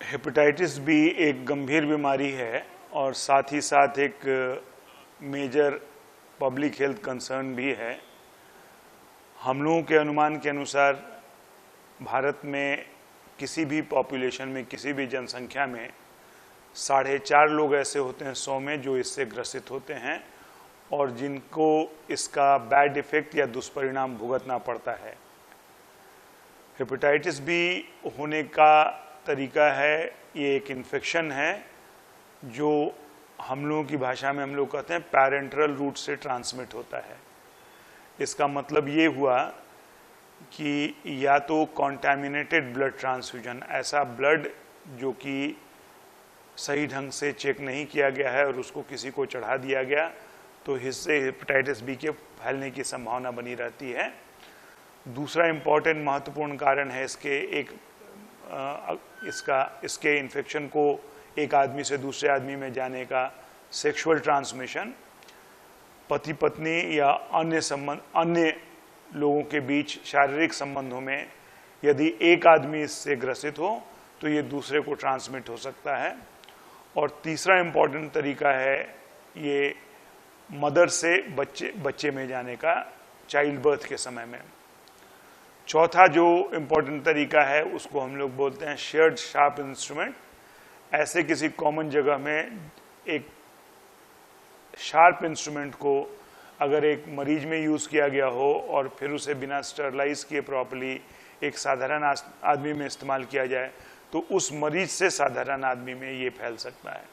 Hepatitis B एक गंभीर बीमारी है और साथ ही साथ एक मेजर पब्लिक हेल्थ कंसर्न भी है। हम लोगों के अनुमान के अनुसार भारत में किसी भी पॉपुलेशन में, किसी भी जनसंख्या में 4.5 लोग ऐसे होते हैं 100 में जो इससे ग्रसित होते हैं और जिनको इसका बैड इफेक्ट या दुष्परिणाम भुगतना पड़ता है। हेपेटाइटिस बी होने का तरीका है, ये एक इन्फेक्शन है जो हम लोगों की भाषा में हम लोग कहते हैं पैरेंटरल रूट से ट्रांसमिट होता है। इसका मतलब ये हुआ कि या तो कॉन्टैमिनेटेड ब्लड ट्रांसफ्यूजन, ऐसा ब्लड जो कि सही ढंग से चेक नहीं किया गया है और उसको किसी को चढ़ा दिया गया, तो इससे हेपेटाइटिस बी के फैलने की संभावना बनी रहती है। दूसरा इम्पॉर्टेंट महत्वपूर्ण कारण है इसके इन्फेक्शन को एक आदमी से दूसरे आदमी में जाने का सेक्सुअल ट्रांसमिशन। पति पत्नी या अन्य लोगों के बीच शारीरिक संबंधों में यदि एक आदमी इससे ग्रसित हो तो ये दूसरे को ट्रांसमिट हो सकता है। और तीसरा इम्पॉर्टेंट तरीका है ये मदर से बच्चे में जाने का, चाइल्ड बर्थ के समय में। चौथा जो इम्पोर्टेंट तरीका है उसको हम लोग बोलते हैं शेयर्ड शार्प इंस्ट्रूमेंट। ऐसे किसी कॉमन जगह में एक शार्प इंस्ट्रूमेंट को अगर एक मरीज में यूज़ किया गया हो और फिर उसे बिना स्टरलाइज किए प्रॉपर्ली एक साधारण आदमी में इस्तेमाल किया जाए तो उस मरीज से साधारण आदमी में ये फैल सकता है।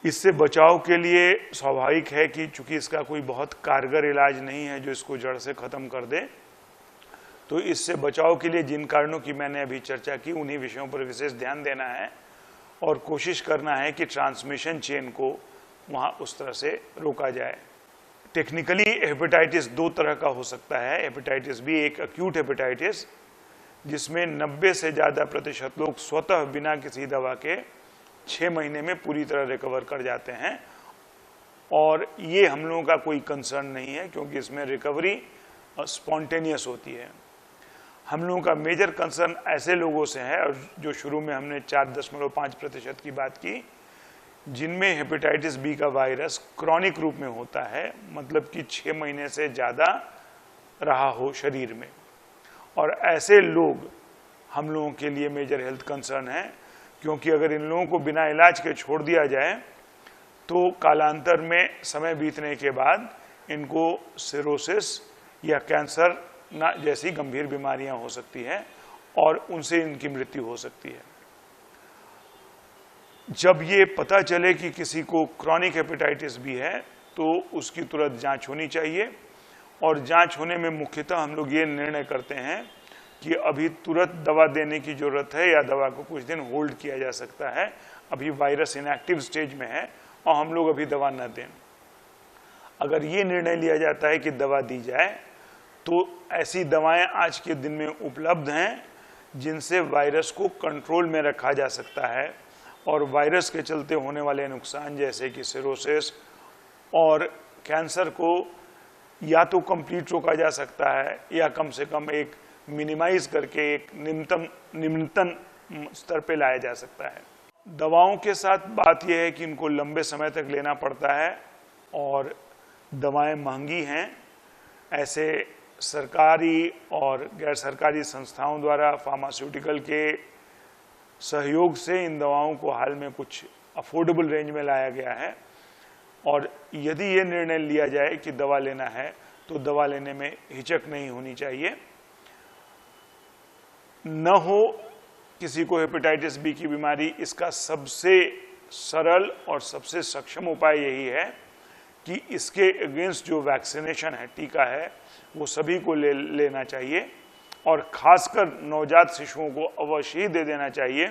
इससे बचाव के लिए स्वाभाविक है कि चूंकि इसका कोई बहुत कारगर इलाज नहीं है जो इसको जड़ से ख़त्म कर दे, तो इससे बचाव के लिए जिन कारणों की मैंने अभी चर्चा की उन्हीं विषयों पर विशेष ध्यान देना है और कोशिश करना है कि ट्रांसमिशन चेन को वहाँ उस तरह से रोका जाए। टेक्निकली हेपेटाइटिस 2 तरह का हो सकता है। हेपेटाइटिस बी एक एक्यूट हेपेटाइटिस जिसमें 90 से ज़्यादा % लोग स्वतः बिना किसी दवा के 6 महीने में पूरी तरह रिकवर कर जाते हैं और ये हम लोगों का कोई कंसर्न नहीं है क्योंकि इसमें रिकवरी स्पॉन्टेनियस होती है। हम लोगों का मेजर कंसर्न ऐसे लोगों से है और जो शुरू में हमने 4.5% की बात की जिनमें हेपेटाइटिस बी का वायरस क्रॉनिक रूप में होता है, मतलब कि 6 महीने से ज़्यादा रहा हो शरीर में। और ऐसे लोग हम लोगों के लिए मेजर हेल्थ कंसर्न है क्योंकि अगर इन लोगों को बिना इलाज के छोड़ दिया जाए तो कालांतर में समय बीतने के बाद इनको सिरोसिस या कैंसर जैसी गंभीर बीमारियां हो सकती हैं और उनसे इनकी मृत्यु हो सकती है। जब ये पता चले कि किसी को क्रॉनिक हेपेटाइटिस बी है तो उसकी तुरंत जांच होनी चाहिए और जांच होने में मुख्यतः हम लोग ये निर्णय करते हैं कि अभी तुरंत दवा देने की जरूरत है या दवा को कुछ दिन होल्ड किया जा सकता है। अभी वायरस इनएक्टिव स्टेज में है और हम लोग अभी दवा न दें। अगर ये निर्णय लिया जाता है कि दवा दी जाए तो ऐसी दवाएं आज के दिन में उपलब्ध हैं जिनसे वायरस को कंट्रोल में रखा जा सकता है और वायरस के चलते होने वाले नुकसान जैसे कि सिरोसिस और कैंसर को या तो कंप्लीट रोका जा सकता है या कम से कम एक मिनिमाइज करके एक निम्नतम स्तर पे लाया जा सकता है। दवाओं के साथ बात यह है कि इनको लंबे समय तक लेना पड़ता है और दवाएं महंगी हैं। ऐसे सरकारी और गैर सरकारी संस्थाओं द्वारा फार्मास्यूटिकल के सहयोग से इन दवाओं को हाल में कुछ अफोर्डेबल रेंज में लाया गया है और यदि ये निर्णय लिया जाए कि दवा लेना है तो दवा लेने में हिचक नहीं होनी चाहिए। न हो किसी को हेपेटाइटिस बी की बीमारी, इसका सबसे सरल और सबसे सक्षम उपाय यही है कि इसके अगेंस्ट जो वैक्सीनेशन है, टीका है, वो सभी को लेना चाहिए और खासकर नवजात शिशुओं को अवश्य ही दे देना चाहिए।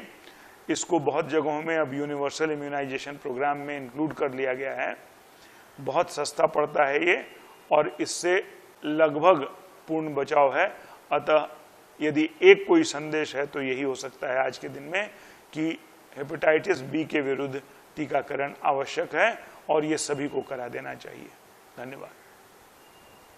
इसको बहुत जगहों में अब यूनिवर्सल इम्यूनाइजेशन प्रोग्राम में इंक्लूड कर लिया गया है। बहुत सस्ता पड़ता है ये और इससे लगभग पूर्ण बचाव है। अतः यदि एक कोई संदेश है तो यही हो सकता है आज के दिन में कि हेपेटाइटिस बी के विरुद्ध टीकाकरण आवश्यक है और ये सभी को करा देना चाहिए। धन्यवाद।